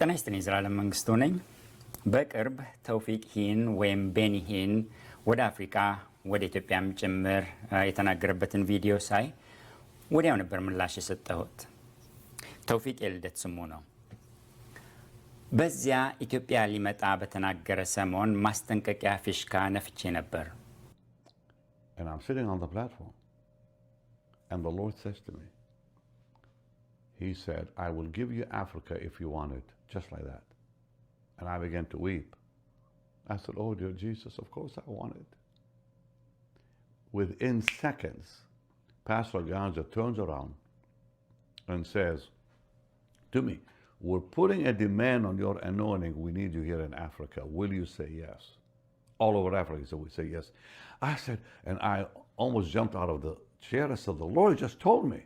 ጤና ይስጥልኝ። ዘላለም መንግስቱ ነኝ። በቅርብ ተውፊቅ ሂን ወይም ቤኒ ሂን ወደ አፍሪካ ወደ ኢትዮጵያም ጭምር የተናገረበትን ቪዲዮ ሳይ ወዲያው ነበር ምላሽ የሰጠሁት። ተውፊቅ የልደት ስሙ ነው። በዚያ ኢትዮጵያ ሊመጣ በተናገረ ሰሞን ማስጠንቀቂያ ፊሽካ ነፍቼ ነበር። And I'm sitting on the platform, and the Lord says to me, He said, I will give you Africa if you want it, just like that. And I began to weep. I said, oh, dear Jesus, of course I want it. Within seconds, Pastor Ganja turns around and says to me, we're putting a demand on your anointing. We need you here in Africa. Will you say yes? All over Africa, so we say yes. I said, and I almost jumped out of the chair. I said, the Lord just told me.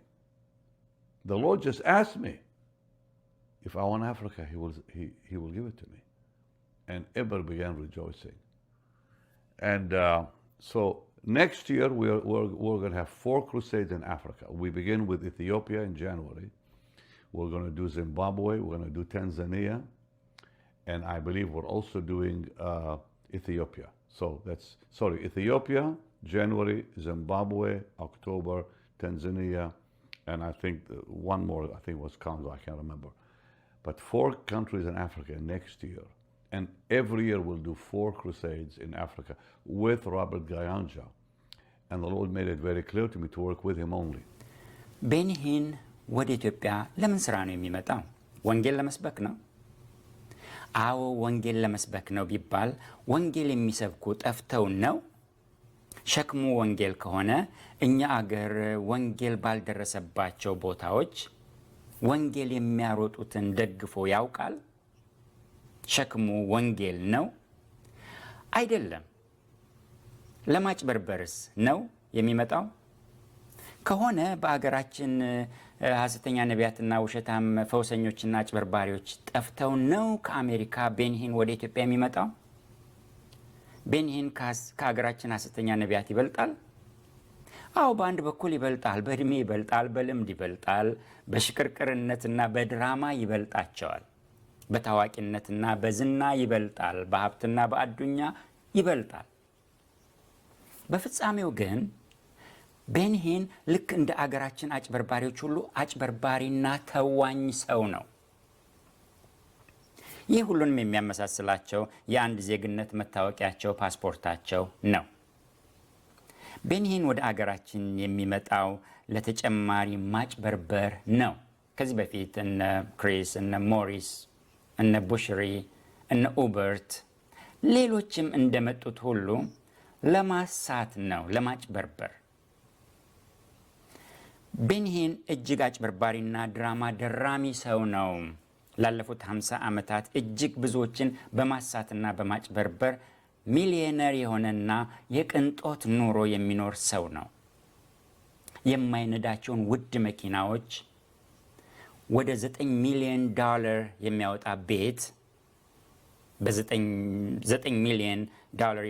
The Lord just asked me if I want Africa, he will give it to me. And everybody began rejoicing. And so next year, we're going to have 4 crusades in Africa. We begin with Ethiopia in January. We're going to do Zimbabwe. We're going to do Tanzania. And I believe we're also doing Ethiopia. So that's, Ethiopia, January, Zimbabwe, October, Tanzania, and I think one more, I think it was Congo, I can't remember. But 4 countries in Africa next year. And every year we'll do 4 crusades in Africa with Robert Gayanja. And the Lord made it very clear to me to work with him only. ቤኒ ሂን ወደ ኢትዮጵያ ለምን ስራ ነው የሚመጣው? ወንጌል ለመስበክ ነው? አዎ ወንጌል ለመስበክ ነው ቢባል ወንጌል የሚሰብኩ ጠፍተው ነው? ሸክሙ ወንጌል ከሆነ እኛ አገር ወንጌል ባልደረሰባቸው ቦታዎች ወንጌል የሚያሮጡትን ደግፎ ያውቃል? ሸክሙ ወንጌል ነው? አይደለም። ለማጭበርበርስ ነው የሚመጣው? ከሆነ በአገራችን ሐሰተኛ ነቢያትና ውሸታም ፈውሰኞችና አጭበርባሪዎች ጠፍተው ነው ከአሜሪካ ቤኒ ሂን ወደ ኢትዮጵያ የሚመጣው? ቤኒ ሂን ከሀገራችን ሐሰተኛ ነቢያት ይበልጣል? አዎ በአንድ በኩል ይበልጣል። በእድሜ ይበልጣል፣ በልምድ ይበልጣል፣ በሽቅርቅርነትና በድራማ ይበልጣቸዋል፣ በታዋቂነትና በዝና ይበልጣል፣ በሀብትና በአዱኛ ይበልጣል። በፍጻሜው ግን ቤኒ ሂን ልክ እንደ አገራችን አጭበርባሪዎች ሁሉ አጭበርባሪና ተዋኝ ሰው ነው። ይህ ሁሉንም የሚያመሳስላቸው የአንድ ዜግነት መታወቂያቸው ፓስፖርታቸው ነው። ቤኒ ሂን ወደ አገራችን የሚመጣው ለተጨማሪ ማጭበርበር ነው። ከዚህ በፊት እነ ክሪስ፣ እነ ሞሪስ፣ እነ ቡሽሪ፣ እነ ኡበርት ሌሎችም እንደመጡት ሁሉ ለማሳት ነው፣ ለማጭበርበር። ቤኒ ሂን እጅግ አጭበርባሪና ድራማ ደራሚ ሰው ነው። ላለፉት 50 ዓመታት እጅግ ብዙዎችን በማሳትና በማጭበርበር ሚሊዮነር የሆነና የቅንጦት ኑሮ የሚኖር ሰው ነው። የማይነዳቸውን ውድ መኪናዎች፣ ወደ $9 ሚሊዮን የሚያወጣ ቤት፣ በ9 ሚሊዮን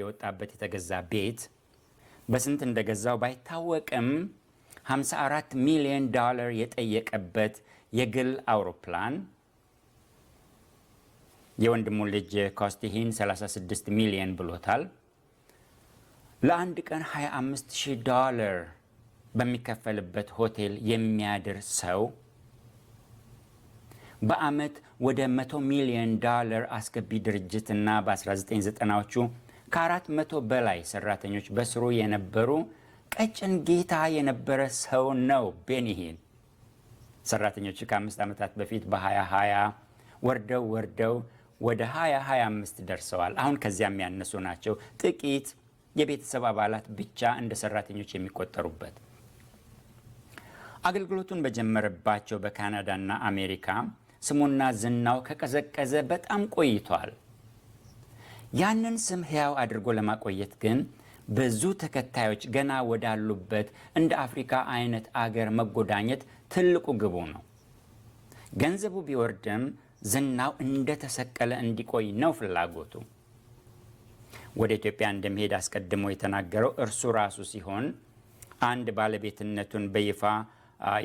የወጣበት የተገዛ ቤት በስንት እንደገዛው ባይታወቅም $54 ሚሊዮን የጠየቀበት የግል አውሮፕላን፣ የወንድሙ ልጅ ኮስቲ ሂን 36 ሚሊዮን ብሎታል። ለአንድ ቀን $25,000 በሚከፈልበት ሆቴል የሚያድር ሰው፣ በአመት ወደ $100 ሚሊዮን አስገቢ ድርጅትና በ1990ዎቹ ከ400 በላይ ሰራተኞች በስሩ የነበሩ ቀጭን ጌታ የነበረ ሰው ነው ቤኒ ሂን። ሰራተኞቹ ከ5 ዓመታት በፊት በ2020 ወርደው ወደ 2025 ደርሰዋል። አሁን ከዚያም ያነሱ ናቸው። ጥቂት የቤተሰብ አባላት ብቻ እንደ ሰራተኞች የሚቆጠሩበት። አገልግሎቱን በጀመረባቸው በካናዳና አሜሪካ ስሙና ዝናው ከቀዘቀዘ በጣም ቆይቷል። ያንን ስም ሕያው አድርጎ ለማቆየት ግን ብዙ ተከታዮች ገና ወዳሉበት እንደ አፍሪካ አይነት አገር መጎዳኘት ትልቁ ግቡ ነው። ገንዘቡ ቢወርድም ዝናው እንደተሰቀለ እንዲቆይ ነው ፍላጎቱ። ወደ ኢትዮጵያ እንደሚሄድ አስቀድሞ የተናገረው እርሱ ራሱ ሲሆን አንድ ባለቤትነቱን በይፋ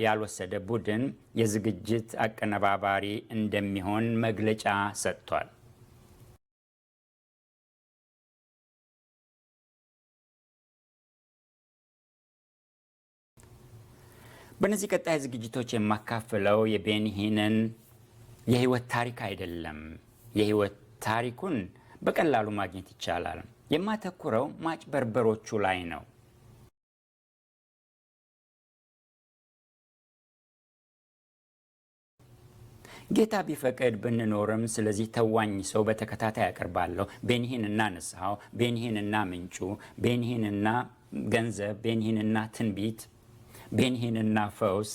ያልወሰደ ቡድን የዝግጅት አቀነባባሪ እንደሚሆን መግለጫ ሰጥቷል። በእነዚህ ቀጣይ ዝግጅቶች የማካፍለው የቤኒሂንን የህይወት ታሪክ አይደለም። የህይወት ታሪኩን በቀላሉ ማግኘት ይቻላል። የማተኩረው ማጭበርበሮቹ ላይ ነው። ጌታ ቢፈቅድ ብንኖርም ስለዚህ ተዋኝ ሰው በተከታታይ ያቀርባለሁ። ቤኒሂንና ንስሐው፣ ቤኒሂንና ምንጩ፣ ቤኒሂንና ገንዘብ፣ ቤኒሂንና ትንቢት፣ ቤኒሂንና ፈውስ፣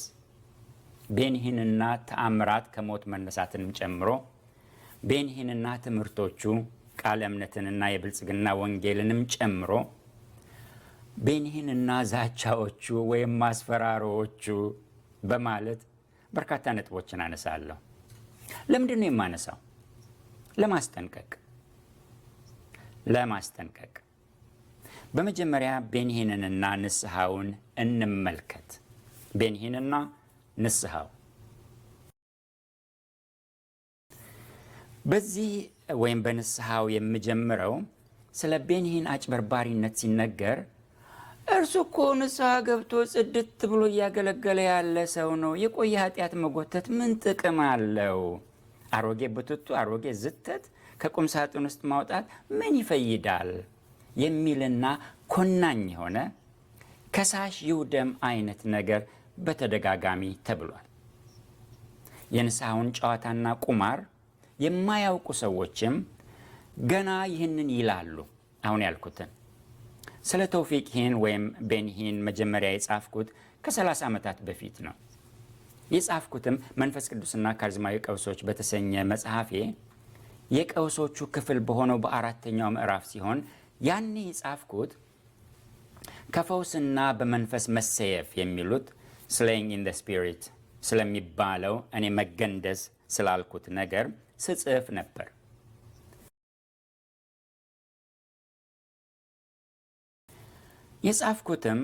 ቤኒሂንና ተአምራት ከሞት መነሳትንም ጨምሮ፣ ቤኒሂንና ትምህርቶቹ ቃለ እምነትንና የብልጽግና ወንጌልንም ጨምሮ፣ ቤኒሂንና ዛቻዎቹ ወይም ማስፈራሮዎቹ በማለት በርካታ ነጥቦችን አነሳለሁ። ለምንድን ነው የማነሳው? ለማስጠንቀቅ። በመጀመሪያ ቤኒሂንንና ንስሐውን እንመልከት። ቤኒሂንና ንስሐው በዚህ ወይም በንስሐው የምጀምረው ስለ ቤኒሂን አጭበርባሪነት ሲነገር እርሱ እኮ ንስሐ ገብቶ ጽድት ብሎ እያገለገለ ያለ ሰው ነው። የቆየ ኃጢአት መጎተት ምን ጥቅም አለው? አሮጌ ብትቱ፣ አሮጌ ዝተት ከቁም ሳጥን ውስጥ ማውጣት ምን ይፈይዳል? የሚልና ኮናኝ የሆነ ከሳሽ ይውደም አይነት ነገር በተደጋጋሚ ተብሏል። የንስሐውን ጨዋታና ቁማር የማያውቁ ሰዎችም ገና ይህንን ይላሉ። አሁን ያልኩትን ስለ ተውፊቅ ሂን ወይም ቤኒሂን መጀመሪያ የጻፍኩት ከ30 ዓመታት በፊት ነው። የጻፍኩትም መንፈስ ቅዱስና ካሪዝማዊ ቀውሶች በተሰኘ መጽሐፌ የቀውሶቹ ክፍል በሆነው በአራተኛው ምዕራፍ ሲሆን ያኔ የጻፍኩት ከፈውስና በመንፈስ መሰየፍ የሚሉት ስሌይንግ ኢን ዘ ስፒሪት ስለሚባለው እኔ መገንደስ ስላልኩት ነገር ስጽፍ ነበር። የጻፍኩትም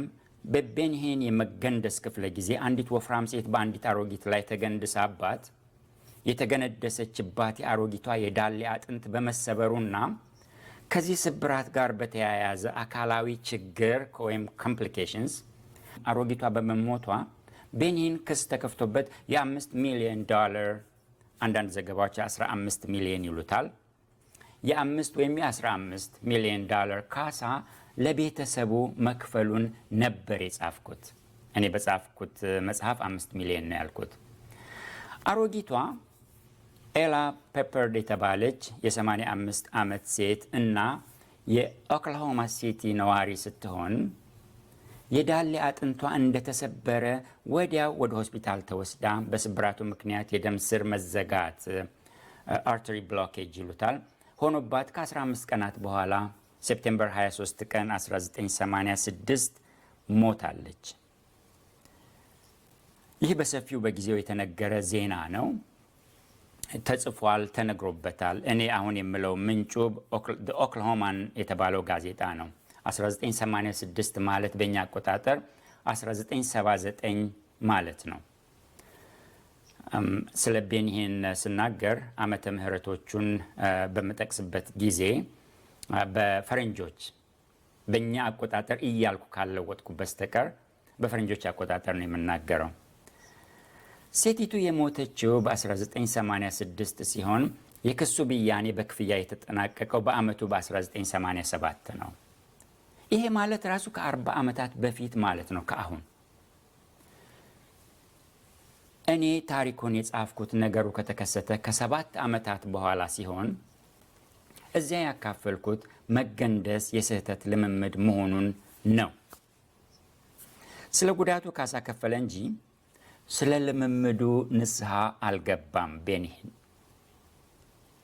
በቤኒሂን የመገንደስ ክፍለ ጊዜ አንዲት ወፍራም ሴት በአንዲት አሮጊት ላይ ተገንድሳባት የተገነደሰችባት የአሮጊቷ የዳሌ አጥንት በመሰበሩና ከዚህ ስብራት ጋር በተያያዘ አካላዊ ችግር ወይም ኮምፕሊኬሽንስ አሮጊቷ በመሞቷ ቤኒሂን ክስ ተከፍቶበት የ$5 ሚሊዮን አንዳንድ ዘገባዎች 15 ሚሊዮን ይሉታል የ5 ወይም የ15 ሚሊዮን ካሳ ለቤተሰቡ መክፈሉን ነበር የጻፍኩት። እኔ በጻፍኩት መጽሐፍ 5 ሚሊዮን ነው ያልኩት። አሮጊቷ ኤላ ፔፐርድ የተባለች የ85 ዓመት ሴት እና የኦክላሆማ ሲቲ ነዋሪ ስትሆን የዳሌ አጥንቷ እንደተሰበረ ወዲያው ወደ ሆስፒታል ተወስዳ በስብራቱ ምክንያት የደም ስር መዘጋት አርተሪ ብሎኬጅ ይሉታል ሆኖባት ከ15 ቀናት በኋላ ሴፕቴምበር 23 ቀን 1986 ሞታለች። ይህ በሰፊው በጊዜው የተነገረ ዜና ነው። ተጽፏል፣ ተነግሮበታል። እኔ አሁን የምለው ምንጩ ኦክላሆማን የተባለው ጋዜጣ ነው። 1986 ማለት በእኛ አቆጣጠር 1979 ማለት ነው። ስለ ቤኒሂን ስናገር ዓመተ ምህረቶቹን በምጠቅስበት ጊዜ በፈረንጆች በእኛ አቆጣጠር እያልኩ ካለወጥኩ በስተቀር በፈረንጆች አቆጣጠር ነው የምናገረው። ሴቲቱ የሞተችው በ1986 ሲሆን የክሱ ብያኔ በክፍያ የተጠናቀቀው በአመቱ በ1987 ነው። ይሄ ማለት ራሱ ከ40 ዓመታት በፊት ማለት ነው ከአሁን። እኔ ታሪኩን የጻፍኩት ነገሩ ከተከሰተ ከ7 ዓመታት በኋላ ሲሆን እዚያ ያካፈልኩት መገንደስ የስህተት ልምምድ መሆኑን ነው። ስለ ጉዳቱ ካሳ ከፈለ እንጂ ስለ ልምምዱ ንስሐ አልገባም።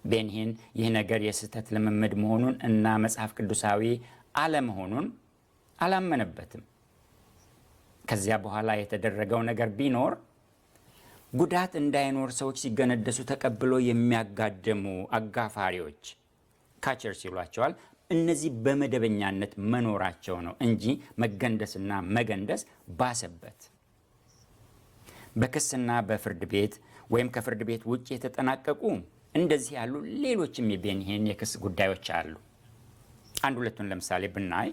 ቤኒሂን ይህ ነገር የስህተት ልምምድ መሆኑን እና መጽሐፍ ቅዱሳዊ አለመሆኑን አላመነበትም። ከዚያ በኋላ የተደረገው ነገር ቢኖር ጉዳት እንዳይኖር ሰዎች ሲገነደሱ ተቀብሎ የሚያጋድሙ አጋፋሪዎች ካቸርስ ይሏቸዋል። እነዚህ በመደበኛነት መኖራቸው ነው እንጂ መገንደስና መገንደስ ባሰበት። በክስና በፍርድ ቤት ወይም ከፍርድ ቤት ውጭ የተጠናቀቁ እንደዚህ ያሉ ሌሎችም የቤንሂን የክስ ጉዳዮች አሉ። አንድ ሁለቱን ለምሳሌ ብናይ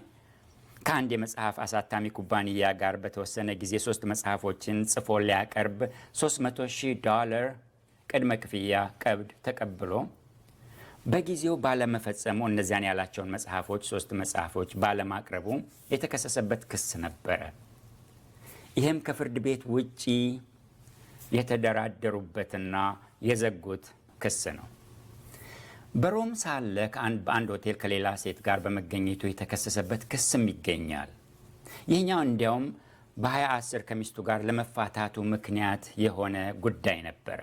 ከአንድ የመጽሐፍ አሳታሚ ኩባንያ ጋር በተወሰነ ጊዜ 3 መጽሐፎችን ጽፎ ሊያቀርብ $300,000 ቅድመ ክፍያ ቀብድ ተቀብሎ በጊዜው ባለመፈጸሙ እነዚያን ያላቸውን መጽሐፎች 3 መጽሐፎች ባለማቅረቡ የተከሰሰበት ክስ ነበረ። ይህም ከፍርድ ቤት ውጪ የተደራደሩበትና የዘጉት ክስ ነው። በሮም ሳለ በአንድ ሆቴል ከሌላ ሴት ጋር በመገኘቱ የተከሰሰበት ክስም ይገኛል። ይህኛው እንዲያውም በ2010 ከሚስቱ ጋር ለመፋታቱ ምክንያት የሆነ ጉዳይ ነበረ።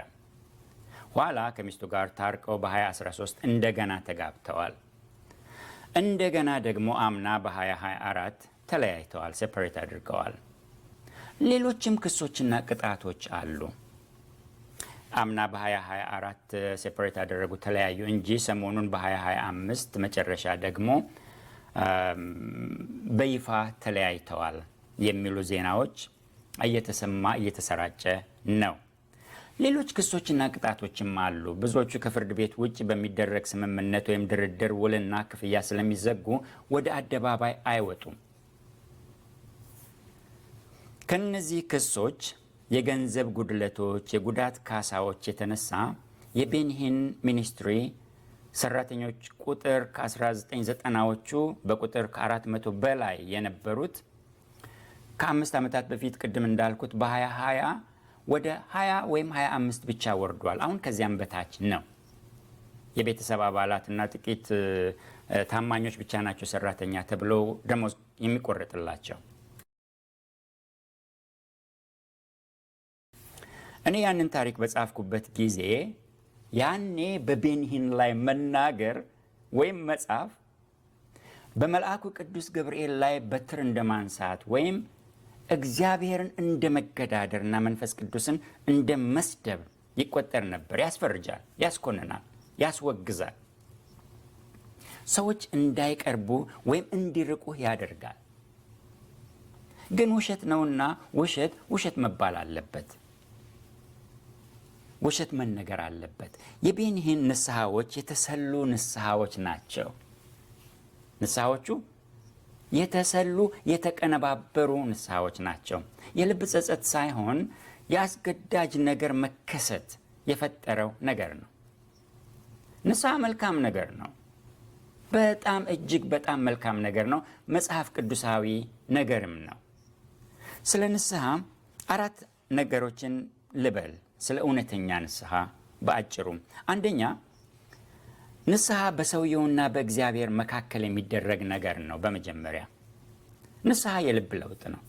ኋላ ከሚስቱ ጋር ታርቀው በ2013 እንደገና ተጋብተዋል። እንደገና ደግሞ አምና በ2024 ተለያይተዋል፣ ሴፐሬት አድርገዋል። ሌሎችም ክሶችና ቅጣቶች አሉ። አምና በ2024 ሴፐሬት ያደረጉ ተለያዩ እንጂ ሰሞኑን በ2025 መጨረሻ ደግሞ በይፋ ተለያይተዋል የሚሉ ዜናዎች እየተሰራጨ ነው። ሌሎች ክሶችና ቅጣቶችም አሉ። ብዙዎቹ ከፍርድ ቤት ውጭ በሚደረግ ስምምነት ወይም ድርድር ውልና ክፍያ ስለሚዘጉ ወደ አደባባይ አይወጡም። ከነዚህ ክሶች የገንዘብ ጉድለቶች፣ የጉዳት ካሳዎች የተነሳ የቤንሂን ሚኒስትሪ ሰራተኞች ቁጥር ከ1990ዎቹ በቁጥር ከ400 በላይ የነበሩት ከ5 ዓመታት በፊት ቅድም እንዳልኩት በ2020 ወደ 20 ወይም 25 ብቻ ወርዷል። አሁን ከዚያም በታች ነው። የቤተሰብ አባላትና ጥቂት ታማኞች ብቻ ናቸው ሰራተኛ ተብለው ደሞዝ የሚቆረጥላቸው። እኔ ያንን ታሪክ በጻፍኩበት ጊዜ ያኔ በቤንሂን ላይ መናገር ወይም መጻፍ በመልአኩ ቅዱስ ገብርኤል ላይ በትር እንደማንሳት ወይም እግዚአብሔርን እንደ መገዳደርና መንፈስ ቅዱስን እንደ መስደብ ይቆጠር ነበር። ያስፈርጃል፣ ያስኮንናል፣ ያስወግዛል። ሰዎች እንዳይቀርቡ ወይም እንዲርቁ ያደርጋል። ግን ውሸት ነውና ውሸት መባል አለበት። ውሸት መነገር አለበት። የቤንሂን ንስሐዎች የተሰሉ ንስሐዎች ናቸው። ንስሐዎቹ የተሰሉ የተቀነባበሩ ንስሐዎች ናቸው። የልብ ጸጸት ሳይሆን የአስገዳጅ ነገር መከሰት የፈጠረው ነገር ነው። ንስሐ መልካም ነገር ነው። በጣም እጅግ በጣም መልካም ነገር ነው። መጽሐፍ ቅዱሳዊ ነገርም ነው። ስለ ንስሐ 4 ነገሮችን ልበል። ስለ እውነተኛ ንስሐ በአጭሩ፣ አንደኛ ንስሐ በሰውየውና በእግዚአብሔር መካከል የሚደረግ ነገር ነው። በመጀመሪያ ንስሐ የልብ ለውጥ ነው።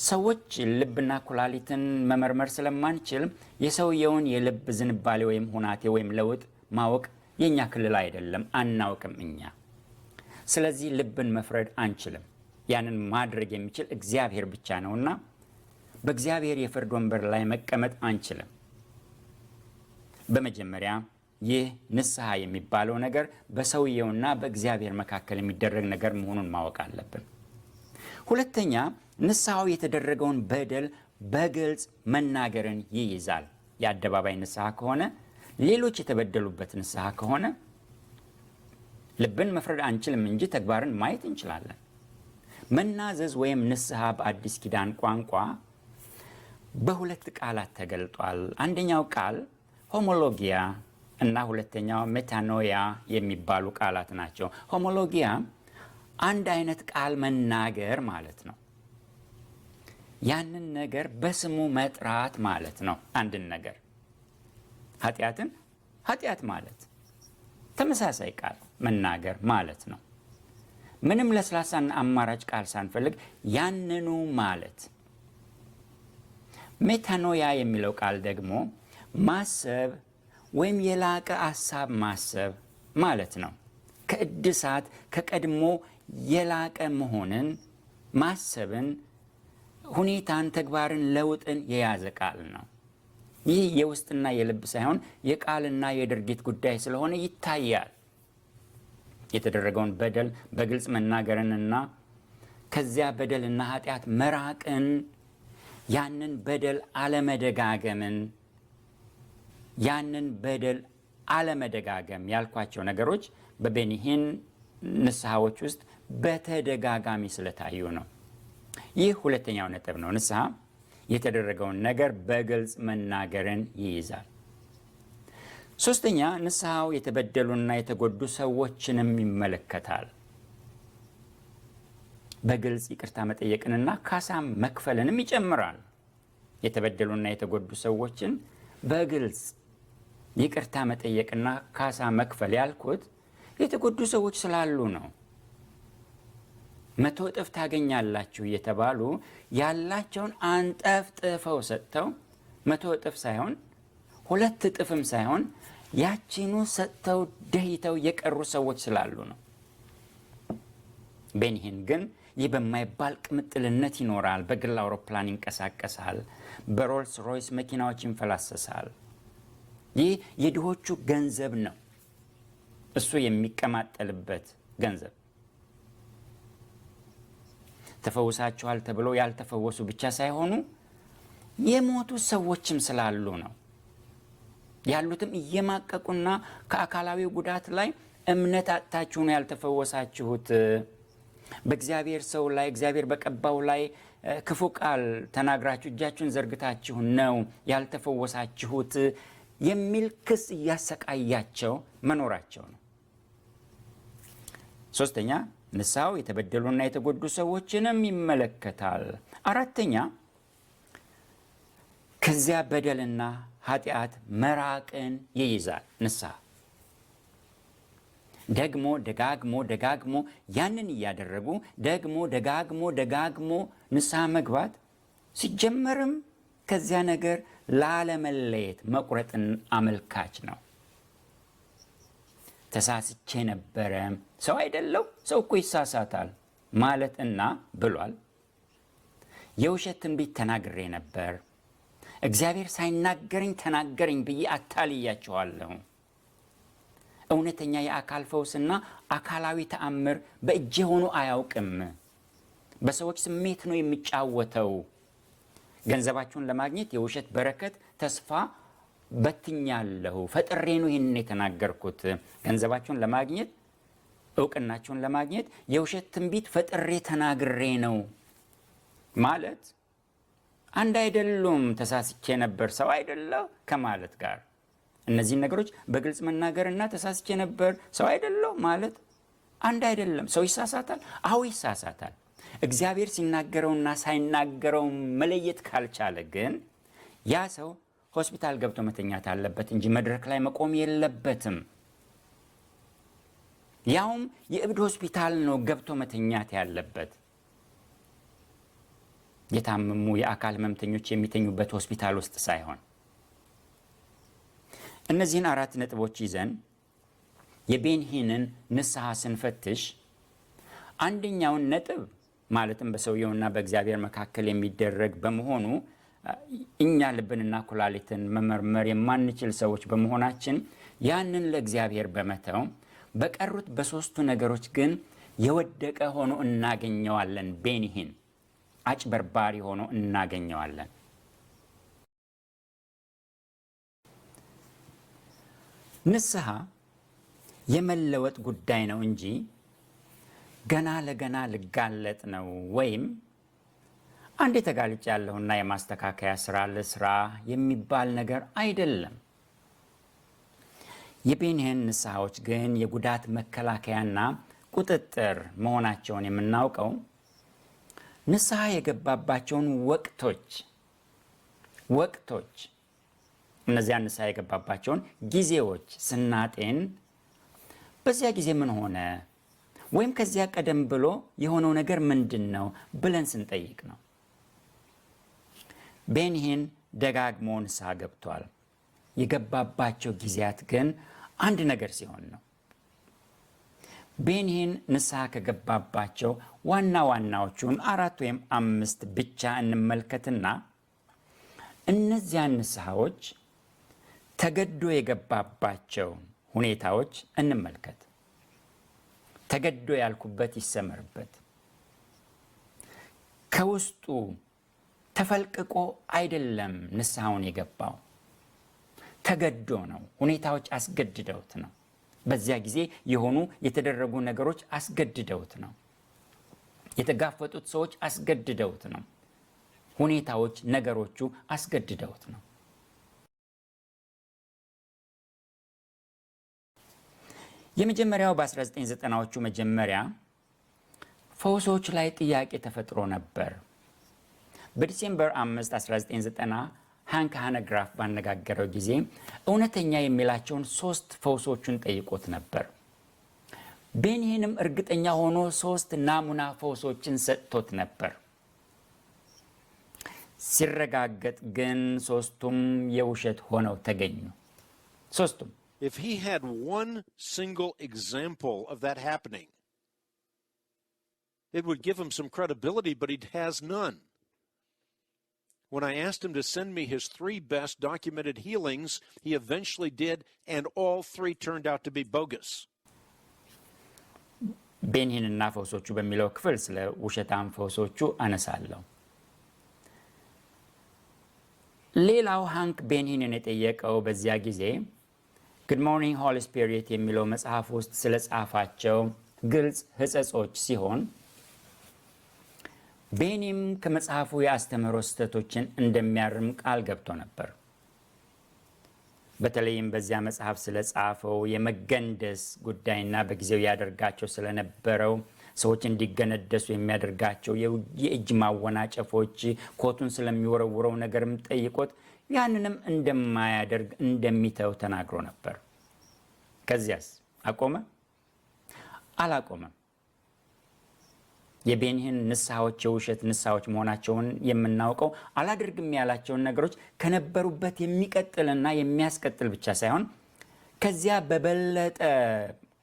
ሰዎች ልብና ኩላሊትን መመርመር ስለማንችል የሰውየውን የልብ ዝንባሌ ወይም ሁናቴ ወይም ለውጥ ማወቅ የኛ ክልል አይደለም፣ አናውቅም እኛ። ስለዚህ ልብን መፍረድ አንችልም። ያንን ማድረግ የሚችል እግዚአብሔር ብቻ ነውና በእግዚአብሔር የፍርድ ወንበር ላይ መቀመጥ አንችልም። በመጀመሪያ ይህ ንስሐ የሚባለው ነገር በሰውየውና በእግዚአብሔር መካከል የሚደረግ ነገር መሆኑን ማወቅ አለብን። ሁለተኛ ንስሐው የተደረገውን በደል በግልጽ መናገርን ይይዛል። የአደባባይ ንስሐ ከሆነ፣ ሌሎች የተበደሉበት ንስሐ ከሆነ ልብን መፍረድ አንችልም እንጂ ተግባርን ማየት እንችላለን። መናዘዝ ወይም ንስሐ በአዲስ ኪዳን ቋንቋ በሁለት ቃላት ተገልጧል። አንደኛው ቃል ሆሞሎጊያ እና ሁለተኛው ሜታኖያ የሚባሉ ቃላት ናቸው። ሆሞሎጊያ አንድ አይነት ቃል መናገር ማለት ነው። ያንን ነገር በስሙ መጥራት ማለት ነው። አንድን ነገር ኃጢአትን ኃጢአት ማለት ተመሳሳይ ቃል መናገር ማለት ነው። ምንም ለስላሳና አማራጭ ቃል ሳንፈልግ ያንኑ ማለት። ሜታኖያ የሚለው ቃል ደግሞ ማሰብ ወይም የላቀ ሐሳብ ማሰብ ማለት ነው። ከእድሳት ከቀድሞ የላቀ መሆንን፣ ማሰብን፣ ሁኔታን፣ ተግባርን፣ ለውጥን የያዘ ቃል ነው። ይህ የውስጥና የልብ ሳይሆን የቃልና የድርጊት ጉዳይ ስለሆነ ይታያል። የተደረገውን በደል በግልጽ መናገርንና ከዚያ በደልና ኃጢአት መራቅን ያንን በደል አለመደጋገም ያልኳቸው ነገሮች በቤኒ ሂን ንስሐዎች ውስጥ በተደጋጋሚ ስለታዩ ነው። ይህ ሁለተኛው ነጥብ ነው። ንስሐ የተደረገውን ነገር በግልጽ መናገርን ይይዛል። ሶስተኛ፣ ንስሐው የተበደሉና የተጎዱ ሰዎችንም ይመለከታል። በግልጽ ይቅርታ መጠየቅንና ካሳ መክፈልንም ይጨምራል። የተበደሉና የተጎዱ ሰዎችን በግልጽ ይቅርታ መጠየቅና ካሳ መክፈል ያልኩት የተጎዱ ሰዎች ስላሉ ነው። 100 እጥፍ ታገኛላችሁ እየተባሉ ያላቸውን አንጠፍጥፈው ሰጥተው 100 እጥፍ ሳይሆን 2 እጥፍም ሳይሆን ያቺኑ ሰጥተው ደህይተው የቀሩ ሰዎች ስላሉ ነው። ቤኒ ሂን ግን ይህ በማይባል ቅምጥልነት ይኖራል። በግል አውሮፕላን ይንቀሳቀሳል። በሮልስ ሮይስ መኪናዎች ይንፈላሰሳል። ይህ የድሆቹ ገንዘብ ነው፣ እሱ የሚቀማጠልበት ገንዘብ። ተፈውሳችኋል ተብሎ ያልተፈወሱ ብቻ ሳይሆኑ የሞቱ ሰዎችም ስላሉ ነው። ያሉትም እየማቀቁና ከአካላዊ ጉዳት ላይ እምነት አጥታችሁ ነው ያልተፈወሳችሁት። በእግዚአብሔር ሰው ላይ እግዚአብሔር በቀባው ላይ ክፉ ቃል ተናግራችሁ እጃችሁን ዘርግታችሁ ነው ያልተፈወሳችሁት የሚል ክስ እያሰቃያቸው መኖራቸው ነው። ሶስተኛ፣ ንስሐው የተበደሉና የተጎዱ ሰዎችንም ይመለከታል። አራተኛ፣ ከዚያ በደልና ኃጢአት መራቅን ይይዛል። ንስሐ ደግሞ ደጋግሞ ያንን እያደረጉ ደግሞ ደጋግሞ ንስሐ መግባት ሲጀመርም ከዚያ ነገር ላለመለየት መቁረጥን አመልካች ነው። ተሳስቼ ነበረ፣ ሰው አይደለው፣ ሰው እኮ ይሳሳታል ማለትና ብሏል። የውሸት ትንቢት ተናግሬ ነበር፣ እግዚአብሔር ሳይናገረኝ ተናገረኝ ብዬ አታልያቸዋለሁ። እውነተኛ የአካል ፈውስና አካላዊ ተአምር በእጄ ሆኖ አያውቅም። በሰዎች ስሜት ነው የሚጫወተው። ገንዘባችሁን ለማግኘት የውሸት በረከት ተስፋ በትኛለሁ፣ ፈጥሬ ነው ይህንን የተናገርኩት። ገንዘባችሁን ለማግኘት እውቅናችሁን ለማግኘት የውሸት ትንቢት ፈጥሬ ተናግሬ ነው ማለት አንድ አይደሉም። ተሳስቼ ነበር፣ ሰው አይደለው ከማለት ጋር እነዚህን ነገሮች በግልጽ መናገርና ተሳስቼ ነበር፣ ሰው አይደለው ማለት አንድ አይደለም። ሰው ይሳሳታል። አዎ ይሳሳታል። እግዚአብሔር ሲናገረውና ሳይናገረው መለየት ካልቻለ ግን ያ ሰው ሆስፒታል ገብቶ መተኛት አለበት እንጂ መድረክ ላይ መቆም የለበትም። ያውም የእብድ ሆስፒታል ነው ገብቶ መተኛት ያለበት። የታመሙ የአካል ህመምተኞች የሚተኙበት ሆስፒታል ውስጥ ሳይሆን። እነዚህን 4 ነጥቦች ይዘን የቤኒ ሂንን ንስሐ ስንፈትሽ አንደኛውን ነጥብ ማለትም በሰውየውና በእግዚአብሔር መካከል የሚደረግ በመሆኑ እኛ ልብንና ኩላሊትን መመርመር የማንችል ሰዎች በመሆናችን ያንን ለእግዚአብሔር በመተው በቀሩት በ3ቱ ነገሮች ግን የወደቀ ሆኖ እናገኘዋለን። ቤኒ ሂን አጭበርባሪ ሆኖ እናገኘዋለን። ንስሐ የመለወጥ ጉዳይ ነው እንጂ ገና ለገና ልጋለጥ ነው ወይም አንዴ ተጋልጭ ያለሁና የማስተካከያ ስራ ለስራ የሚባል ነገር አይደለም። የቤኒ ሂን ንስሐዎች ግን የጉዳት መከላከያና ቁጥጥር መሆናቸውን የምናውቀው ንስሐ የገባባቸውን ወቅቶች እነዚያ ንስሐ የገባባቸውን ጊዜዎች ስናጤን በዚያ ጊዜ ምን ሆነ ወይም ከዚያ ቀደም ብሎ የሆነው ነገር ምንድን ነው ብለን ስንጠይቅ ነው። ቤኒ ሂን ደጋግሞ ንስሐ ገብቷል። የገባባቸው ጊዜያት ግን አንድ ነገር ሲሆን ነው። ቤኒ ሂን ንስሐ ከገባባቸው ዋና ዋናዎቹን 4 ወይም 5 ብቻ እንመልከትና እነዚያን ንስሐዎች ተገዶ የገባባቸው ሁኔታዎች እንመልከት። ተገዶ ያልኩበት ይሰመርበት። ከውስጡ ተፈልቅቆ አይደለም ንስሐውን የገባው፣ ተገዶ ነው። ሁኔታዎች አስገድደውት ነው። በዚያ ጊዜ የሆኑ የተደረጉ ነገሮች አስገድደውት ነው። የተጋፈጡት ሰዎች አስገድደውት ነው። ሁኔታዎች፣ ነገሮቹ አስገድደውት ነው። የመጀመሪያው በ1990ዎቹ መጀመሪያ ፈውሶች ላይ ጥያቄ ተፈጥሮ ነበር። በዲሴምበር 5 1990 ሃንክ ሃነግራፍ ባነጋገረው ጊዜ እውነተኛ የሚላቸውን 3 ፈውሶቹን ጠይቆት ነበር። ቤኒሂንም እርግጠኛ ሆኖ 3 ናሙና ፈውሶችን ሰጥቶት ነበር። ሲረጋገጥ ግን 3ቱም የውሸት ሆነው ተገኙ። 3ቱም If he had one single example of that happening, it would give him some credibility, but he has none. When I asked him to send me his 3 best documented healings, he eventually did, and all 3 turned out to be bogus. ቤኒሂንና ፈውሶቹ በሚለው ክፍል ስለ ውሸታም ፈውሶቹ አነሳለሁ። ሌላው ሃንክ ቤኒሂንን የጠየቀው በዚያ ጊዜ ጉድ ሞርኒንግ ሆሊ ስፒሪት የሚለው መጽሐፍ ውስጥ ስለ ጻፋቸው ግልጽ ሕጸጾች ሲሆን ቤኒም ከመጽሐፉ የአስተምህሮ ስህተቶችን እንደሚያርም ቃል ገብቶ ነበር። በተለይም በዚያ መጽሐፍ ስለ ጻፈው የመገንደስ ጉዳይና በጊዜው ያደርጋቸው ስለነበረው ሰዎች እንዲገነደሱ የሚያደርጋቸው የእጅ ማወናጨፎች፣ ኮቱን ስለሚወረውረው ነገርም ጠይቆት ያንንም እንደማያደርግ እንደሚተው ተናግሮ ነበር። ከዚያስ አቆመ? አላቆመም። የቤኒሂን ንስሐዎች የውሸት ንስሐዎች መሆናቸውን የምናውቀው አላደርግም ያላቸውን ነገሮች ከነበሩበት የሚቀጥልና የሚያስቀጥል ብቻ ሳይሆን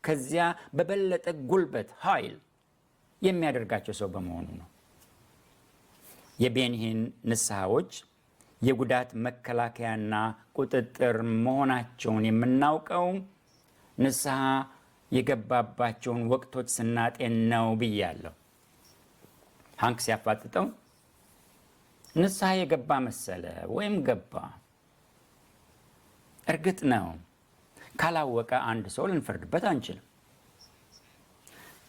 ከዚያ በበለጠ ጉልበት ኃይል የሚያደርጋቸው ሰው በመሆኑ ነው። የቤኒሂን ንስሐዎች የጉዳት መከላከያና ቁጥጥር መሆናቸውን የምናውቀው ንስሐ የገባባቸውን ወቅቶች ስናጤን ነው ብያለሁ። ሃንክ ሲያፋጥጠው ንስሐ የገባ መሰለ ወይም ገባ። እርግጥ ነው ካላወቀ አንድ ሰው ልንፈርድበት አንችልም።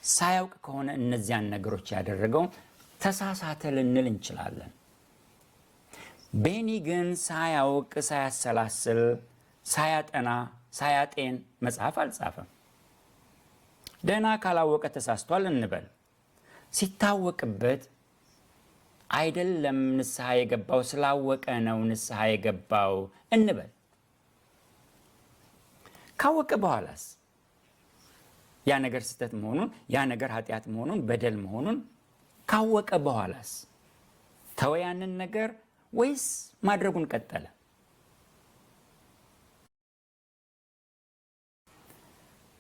ሳያውቅ ከሆነ እነዚያን ነገሮች ያደረገው ተሳሳተ ልንል እንችላለን። ቤኒ ግን ሳያውቅ፣ ሳያሰላስል፣ ሳያጠና፣ ሳያጤን መጽሐፍ አልጻፈም። ደህና ካላወቀ ተሳስቷል እንበል። ሲታወቅበት አይደለም ንስሐ የገባው፣ ስላወቀ ነው ንስሐ የገባው እንበል። ካወቀ በኋላስ ያ ነገር ስህተት መሆኑን፣ ያ ነገር ኃጢአት መሆኑን፣ በደል መሆኑን ካወቀ በኋላስ ተወ ያንን ነገር ወይስ ማድረጉን ቀጠለ?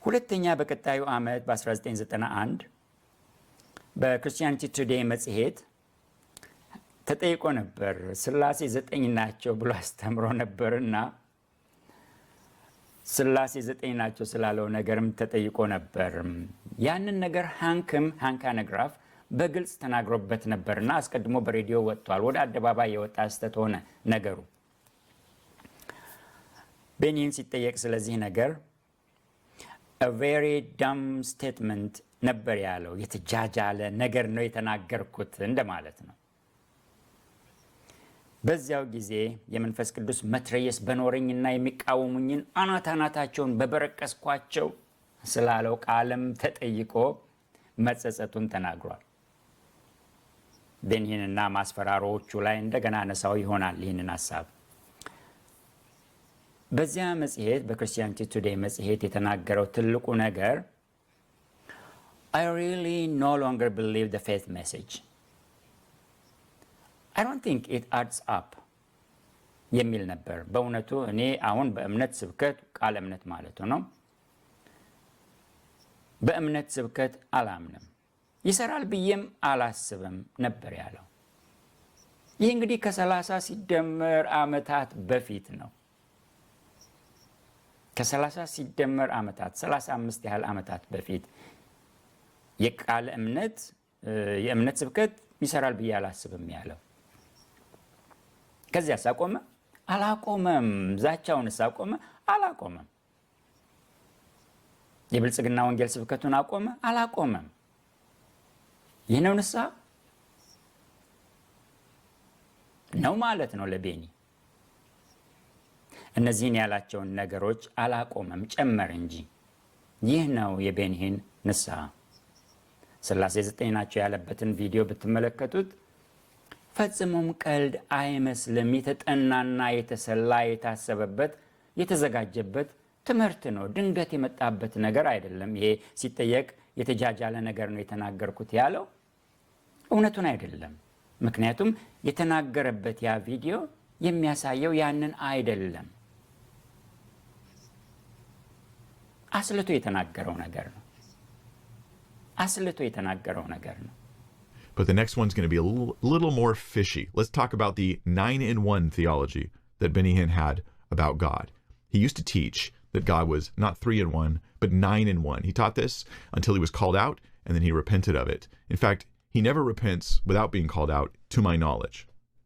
ሁለተኛ በቀጣዩ ዓመት በ1991 በክርስቲያኒቲ ቱዴይ መጽሔት ተጠይቆ ነበር። ሥላሴ 9 ናቸው ብሎ አስተምሮ ነበርና ሥላሴ 9 ናቸው ስላለው ነገርም ተጠይቆ ነበር። ያንን ነገር ሃንክ ሃነግራፍ በግልጽ ተናግሮበት ነበርና አስቀድሞ በሬዲዮ ወጥቷል። ወደ አደባባይ የወጣ ስህተት ሆነ ነገሩ። ቤኒሂን ሲጠየቅ ስለዚህ ነገር a very dumb statement ነበር ያለው። የተጃጃለ ነገር ነው የተናገርኩት እንደማለት ነው። በዚያው ጊዜ የመንፈስ ቅዱስ መትረየስ በኖረኝና የሚቃወሙኝን አናታቸውን በበረቀስኳቸው ስላለው ቃልም ተጠይቆ መጸጸቱን ተናግሯል። ቤኒሂንና ማስፈራሮቹ ላይ እንደገና አነሳው ይሆናል ይህንን ሐሳብ። በዚያ መጽሔት በክርስቲያኒቲ ቱዴይ መጽሔት የተናገረው ትልቁ ነገር I really no longer believe the faith message. I don't think it adds up የሚል ነበር። በእውነቱ እኔ አሁን በእምነት ስብከት ቃል እምነት ማለቱ ነው፣ በእምነት ስብከት አላምንም፣ ይሰራል ብዬም አላስብም ነበር ያለው። ይህ እንግዲህ ከ30 ሲደመር ዓመታት በፊት ነው። ከ30 ሲደመር ዓመታት 35 ያህል ዓመታት በፊት የቃል እምነት የእምነት ስብከት ይሰራል ብዬ አላስብም ያለው። ከዚያስ አቆመ? አላቆመም። ዛቻውንስ አቆመ? አላቆመም። የብልጽግና ወንጌል ስብከቱን አቆመ? አላቆመም። ይህ ነው ንስሐ ነው ማለት ነው ለቤኒ። እነዚህን ያላቸውን ነገሮች አላቆመም፣ ጨመር እንጂ። ይህ ነው የቤኒሂን ንስሐ። ሥላሴ 9 ናቸው ያለበትን ቪዲዮ ብትመለከቱት ፈጽሞም ቀልድ አይመስልም። የተጠናና የተሰላ የታሰበበት የተዘጋጀበት ትምህርት ነው። ድንገት የመጣበት ነገር አይደለም። ይሄ ሲጠየቅ የተጃጃለ ነገር ነው የተናገርኩት ያለው እውነቱን አይደለም። ምክንያቱም የተናገረበት ያ ቪዲዮ የሚያሳየው ያንን አይደለም። አስልቶ የተናገረው ነገር ነው። አስልቶ የተናገረው ነገር ነው። But the next one's going to be a little more fishy. Let's talk about the 9-in-1 theology that Benny Hinn had about God. He used to teach that God was not 3-in-1, but 9-in-1. He taught this until he was called out, and then he repented of it. In fact, he never repents without being called out, to my knowledge.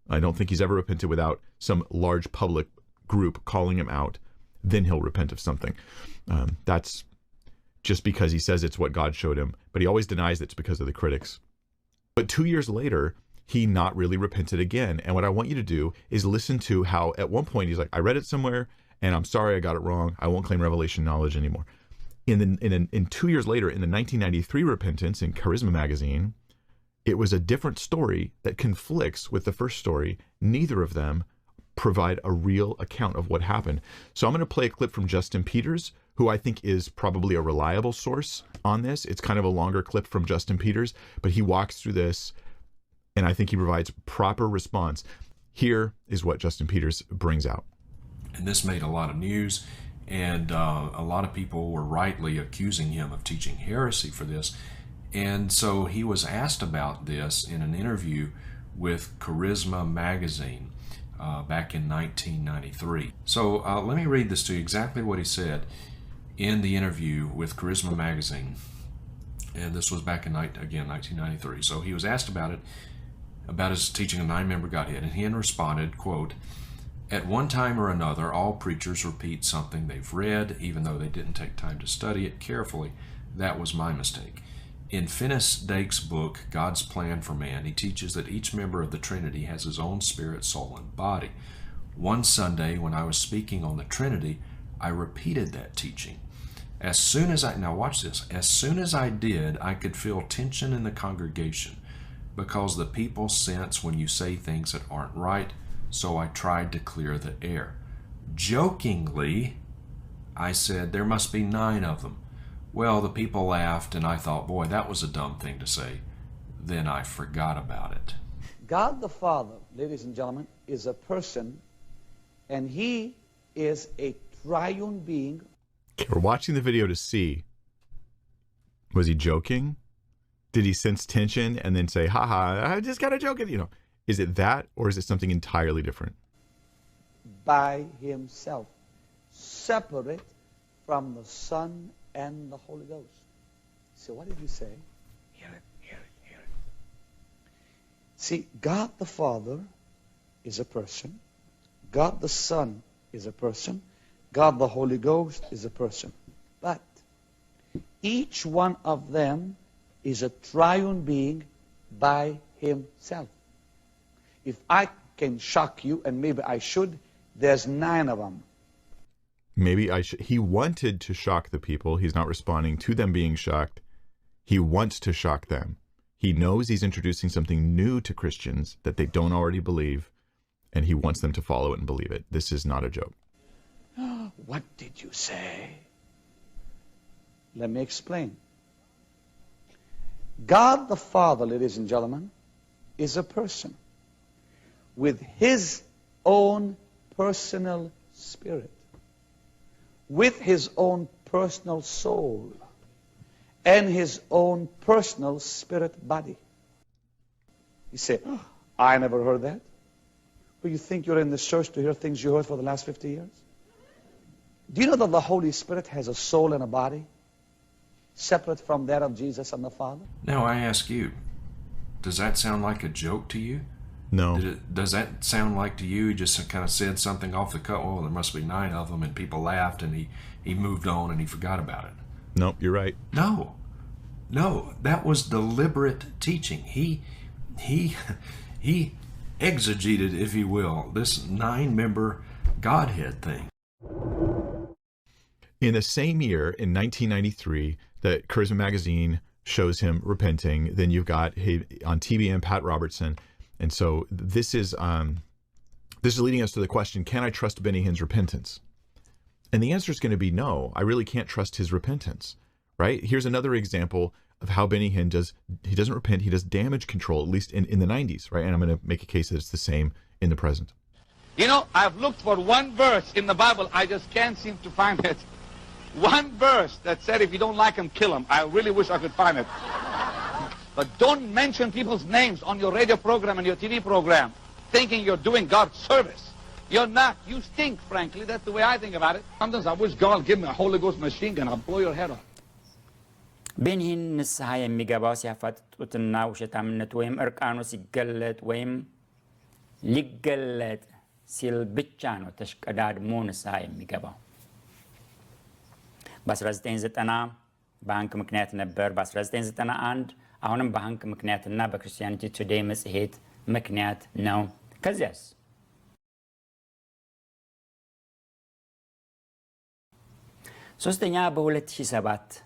I don't think he's ever repented without some large public group calling him out. Then he'll repent of something. That's just because he says it's what God showed him, but he always denies that it's because of the critics. But 2 years later, he not really repented again. And what I want you to do is listen to how at one point he's like, I read it somewhere, and I'm sorry I got it wrong. I won't claim revelation knowledge anymore. In 2 years later, in the 1993 repentance in Charisma magazine, it was a different story that conflicts with the first story. Neither of them provide a real account of what happened. So I'm going to play a clip from Justin Peters, who I think is probably a reliable source on this. It's kind of a longer clip from Justin Peters, but he walks through this, and I think he provides proper response. Here is what Justin Peters brings out. And this made a lot of news, and a lot of people were rightly accusing him of teaching heresy for this. And so he was asked about this in an interview with Charisma magazine back in 1993. So let me read this to you, exactly what he said in the interview with Charisma magazine. And this was back in, again, 1993. So he was asked about it, about his teaching a 9-member Godhead, and he responded, quote, "At one time or another, all preachers repeat something they've read, even though they didn't take time to study it carefully. That was my mistake. In Finis Dake's book, God's Plan for Man, he teaches that each member of the Trinity has his own spirit, soul, and body. One Sunday, when I was speaking on the Trinity, I repeated that teaching. As soon as now watch this, as soon as I did, I could feel tension in the congregation because the people sense when you say things that aren't right, so I tried to clear the air. Jokingly, I said, there must be 9 of them. Well, the people laughed, and I thought, boy, that was a dumb thing to say. Then I forgot about it." God the Father, ladies and gentlemen, is a person, and he is a triune being. Okay, we're watching the video to see, was he joking? Did he sense tension and then say, haha, I just got to joke it, you know? Is it that, or is it something entirely different? By himself, separate from the Son and the Holy Ghost. So what did you say? Hear it, hear it, hear it. See, God the Father is a person. God the Son is a person. God the Holy Ghost is a person. But each one of them is a triune being by himself. If I can shock you, and maybe I should, there's 9 of them. Maybe I should. He wanted to shock the people. He's not responding to them being shocked. He wants to shock them. He knows he's introducing something new to Christians that they don't already believe, and he wants them to follow it and believe it. This is not a joke. What did you say? Let me explain. God the Father, ladies and gentlemen, is a person with his own personal spirit, with his own personal soul, and his own personal spirit body. You say, oh, I never heard that. Well, you think you're in this church to hear things you heard for the last 50 years? Do you know that the Holy Spirit has a soul and a body separate from that of Jesus and the Father? Now I ask you, does that sound like a joke to you? No. Does that sound like to you? He just kind of said something off the cuff. Oh, there must be 9 of them, and people laughed, and he moved on, and he forgot about it. Nope, you're right. No, that was deliberate teaching. He exegeted, if you will, this 9-member Godhead thing. In the same year, in 1993, that Charisma Magazine shows him repenting. Then you've got on TBN Pat Robertson, and so this is leading us to the question: can I trust Benny Hinn's repentance? And the answer is going to be no. I really can't trust his repentance. Right? Here's another example of how Benny Hinn he doesn't repent, he does damage control, at least in the 90s, right? And I'm going to make a case that it's the same in the present. You know, I've looked for one verse in the Bible. I just can't seem to find it. One verse that said if you don't like him, kill him. I really wish I could find it. But don't mention people's names on your radio program and your TV program thinking you're doing God's service. You're not. You stink, frankly. That's the way I think about it. Sometimes I wish God would give me a Holy Ghost machine gun. I'll blow your head off. ቤኒሂን ንስሐ የሚገባው ሲያፋጥጡትና ውሸታምነቱ ወይም እርቃኑ ሲገለጥ ወይም ሊገለጥ ሲል ብቻ ነው ተሽቀዳድሞ ንስሐ የሚገባው። በ1990 በሃንክ ምክንያት ነበር። በ1991 አሁንም በሃንክ ምክንያትና በክርስቲያኒቲ ቱዴይ መጽሔት ምክንያት ነው። ከዚያስ ሶስተኛ በ2007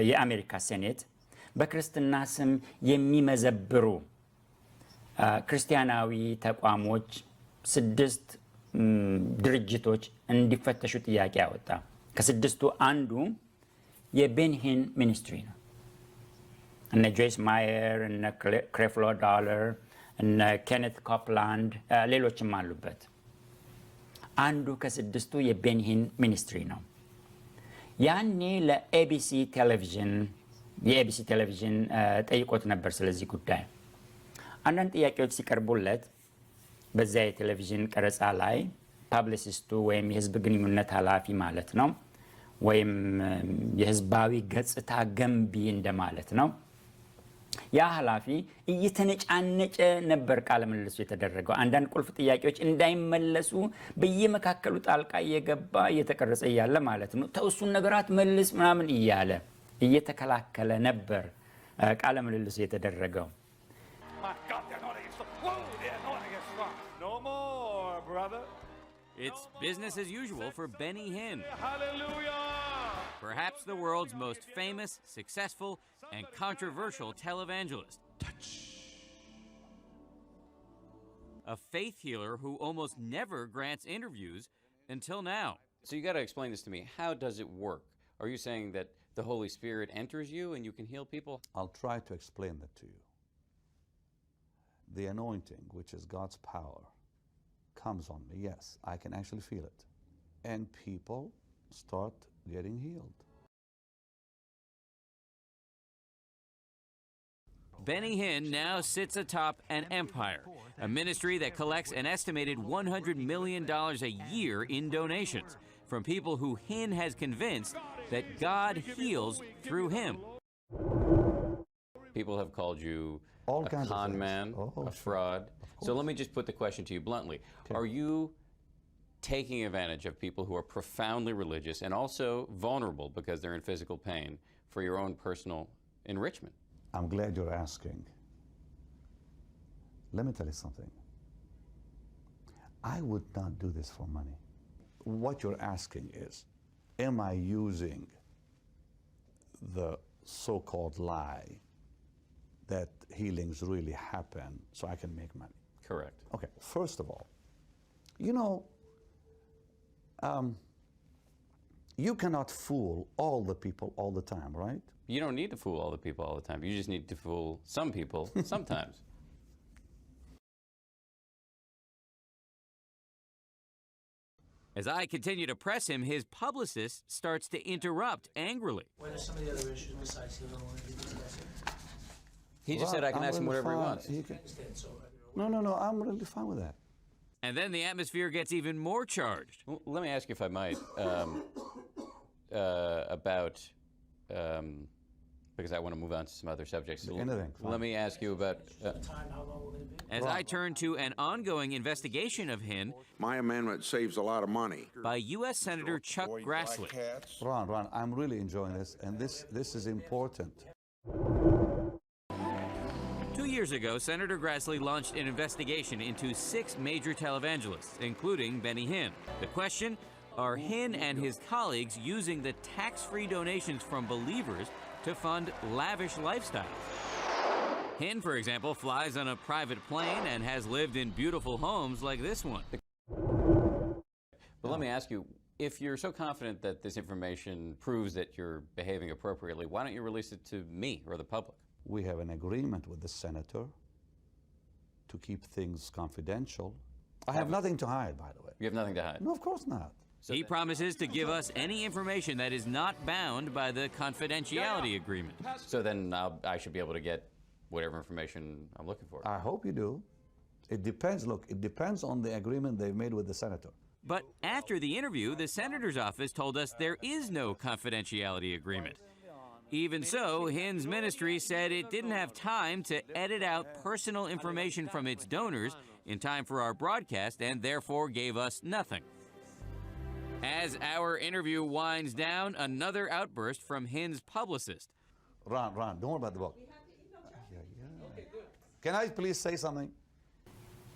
የአሜሪካ ሴኔት በክርስትና ስም የሚመዘብሩ ክርስቲያናዊ ተቋሞች 6 ድርጅቶች እንዲፈተሹ ጥያቄ ያወጣ። ከ6ቱ አንዱ የቤኒ ሂን ሚኒስትሪ ነው። እነ ጆይስ ማየር፣ እነ ክሬፍሎ ዶላር፣ እነ ኬኔት ኮፕላንድ ሌሎችም አሉበት። አንዱ ከ6ቱ የቤኒ ሂን ሚኒስትሪ ነው። ያኔ ለኤቢሲ ቴሌቪዥን የኤቢሲ ቴሌቪዥን ጠይቆት ነበር ስለዚህ ጉዳይ። አንዳንድ ጥያቄዎች ሲቀርቡለት በዚያ የቴሌቪዥን ቀረጻ ላይ ፐብሊሲስቱ ወይም የህዝብ ግንኙነት ኃላፊ ማለት ነው ወይም የህዝባዊ ገጽታ ገንቢ እንደማለት ነው ያ ኃላፊ እየተነጫነጨ ነበር ቃለ ምልልሱ የተደረገው። አንዳንድ ቁልፍ ጥያቄዎች እንዳይመለሱ በየመካከሉ ጣልቃ እየገባ እየተቀረጸ ያለ ማለት ነው ተውሱን ነገራት መልስ ምናምን እያለ እየተከላከለ ነበር ቃለ ምልልሱ የተደረገው። It's business as usual for Benny Hinn. Hallelujah! Perhaps the world's most famous, successful, and controversial televangelist. Touch. A faith healer who almost never grants interviews until now. So you got to explain this to me. How does it work? Are you saying that the Holy Spirit enters you and you can heal people? I'll try to explain that to you. The anointing, which is God's power, comes on me. Yes, I can actually feel it. And people start getting healed. Benny Hinn now sits atop an empire, a ministry that collects an estimated $100 million a year in donations from people who Hinn has convinced that God heals through him. People have called you All a kinds of con things. man, Oh, a sure. fraud. So let me just put the question to you bluntly. Okay. Are you taking advantage of people who are profoundly religious and also vulnerable because they're in physical pain for your own personal enrichment? I'm glad you're asking. Let me tell you something. I would not do this for money. What you're asking is, am I using the so-called lie that healings really happen so I can make money? Correct. Okay, first of all, you know, you cannot fool all the people all the time, right? You don't need to fool all the people all the time. You just need to fool some people sometimes. As I continue to press him, his publicist starts to interrupt angrily. What are some of the other issues besides healing the one you're discussing? He just said I can I'm ask him really whatever he fine. wants. He can- Understand, so No, I'm really fine with that. And then the atmosphere gets even more charged. Well, let me ask you, if I might, about because I want to move on to some other subjects. Anything, fine. Let me ask you about. Time, how long we're going to be? As I turn to an ongoing investigation of Hinn My amendment saves a lot of money. by U.S. Senator Chuck Grassley. Ron, I'm really enjoying this, and this is important. 2 years ago, Senator Grassley launched an investigation into 6 major televangelists, including Benny Hinn. The question, are Hinn and his colleagues using the tax-free donations from believers to fund lavish lifestyles? Hinn, for example, flies on a private plane and has lived in beautiful homes like this one. But let me ask you, if you're so confident that this information proves that you're behaving appropriately, why don't you release it to me or the public? We have an agreement with the senator to keep things confidential. I have nothing to hide, by the way. You have nothing to hide. No, of course not. He promises to give us any information that is not bound by the confidentiality agreement. So then I should be able to get whatever information I'm looking for. I hope you do. It depends. Look, it depends on the agreement they've made with the senator. But after the interview, the senator's office told us there is no confidentiality agreement. Even so, Hinn's ministry said it didn't have time to edit out personal information from its donors in time for our broadcast and therefore gave us nothing. As our interview winds down, another outburst from Hinn's publicist. Ron, don't worry about the book. Can I please say something?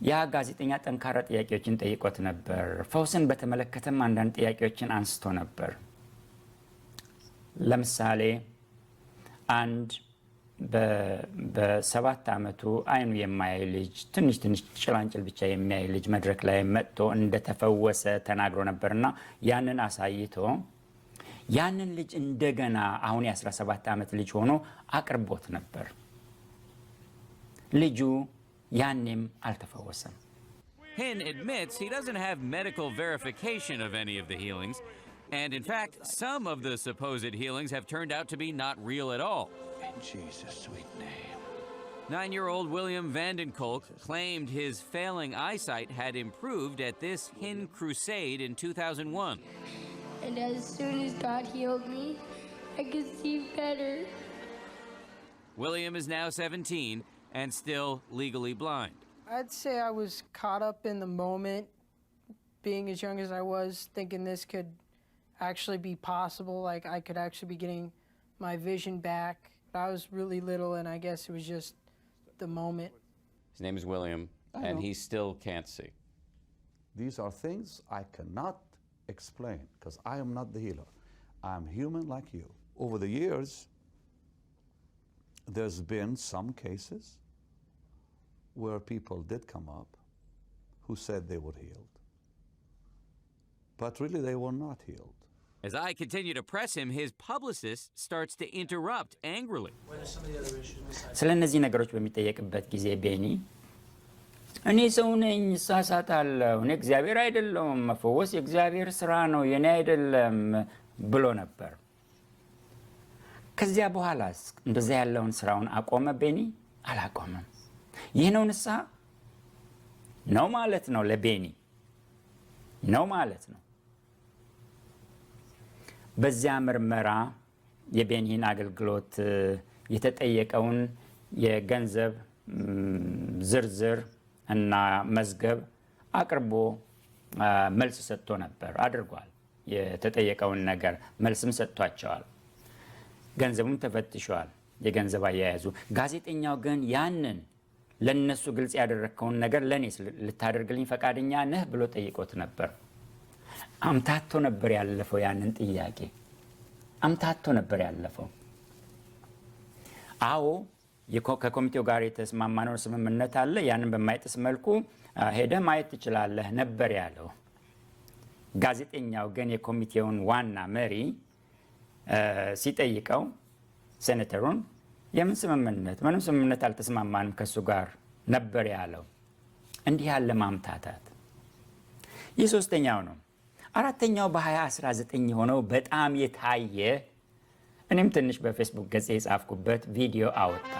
ያ ጋዜጠኛ ጠንካራ ጥያቄዎችን ጠይቆት ነበር። ፈውስን በተመለከተም አንዳንድ ጥያቄዎችን አንስቶ ነበር። ለምሳሌ አንድ በ7 ዓመቱ አይኑ የማያይ ልጅ ትንሽ ጭላንጭል ብቻ የሚያይ ልጅ መድረክ ላይ መጥቶ እንደተፈወሰ ተናግሮ ነበርና ያንን አሳይቶ ያንን ልጅ እንደገና አሁን የ17 ዓመት ልጅ ሆኖ አቅርቦት ነበር። ልጁ ያንም አልተፈወሰም። Hinn admits he doesn't have medical verification of any of the healings, and in fact, some of the supposed healings have turned out to be not real at all. In Jesus' sweet name. 9-year-old William Vandenkolk claimed his failing eyesight had improved at this Hinn crusade in 2001. And as soon as God healed me, I could see better. William is now 17 and still legally blind. I'd say I was caught up in the moment, being as young as I was, thinking this could actually be possible, like I could actually be getting my vision back. I was really little, and I guess it was just the moment. His name is William, and he still can't see. These are things I cannot explain because I am not the healer. I'm human like you. Over the years, there's been some cases where people did come up who said they were healed, but really they were not healed. As I continue to press him, his publicist starts to interrupt angrily. What are some of the other issues besides? ስለ እነዚህ ነገሮች በሚጠየቅበት ጊዜ ቤኒ እኔ ሰው ነኝ፣ እሳሳታለሁ፣ እኔ እግዚአብሔር አይደለሁም፣ መፈወስ የእግዚአብሔር ስራ ነው፣ የኔ አይደለም ብሎ ነበር። ከዚያ በኋላስ እንደዛ ያለውን ስራውን አቆመ ቤኒ? አላቆመም። ይህ ነው ንስሐ ነው ማለት ነው። ለቤኒ ነው ማለት ነው። በዚያ ምርመራ የቤኒን አገልግሎት የተጠየቀውን የገንዘብ ዝርዝር እና መዝገብ አቅርቦ መልስ ሰጥቶ ነበር፣ አድርጓል። የተጠየቀውን ነገር መልስም ሰጥቷቸዋል። ገንዘቡም ተፈትሿል፣ የገንዘብ አያያዙ። ጋዜጠኛው ግን ያንን ለነሱ ግልጽ ያደረከውን ነገር ለኔ ልታደርግልኝ ፈቃደኛ ነህ ብሎ ጠይቆት ነበር። አምታቶ ነበር ያለፈው። ያንን ጥያቄ አምታቶ ነበር ያለፈው። አዎ ከኮሚቴው ጋር የተስማማነው ስምምነት አለ፣ ያንን በማይጥስ መልኩ ሄደህ ማየት ትችላለህ ነበር ያለው። ጋዜጠኛው ግን የኮሚቴውን ዋና መሪ ሲጠይቀው ሴኔተሩን የምን ስምምነት? ምንም ስምምነት አልተስማማንም ከሱ ጋር ነበር ያለው። እንዲህ ያለ ማምታታት። ይህ ሶስተኛው ነው። አራተኛው በ2019 የሆነው በጣም የታየ እኔም ትንሽ በፌስቡክ ገጽ የጻፍኩበት ቪዲዮ አወጣ።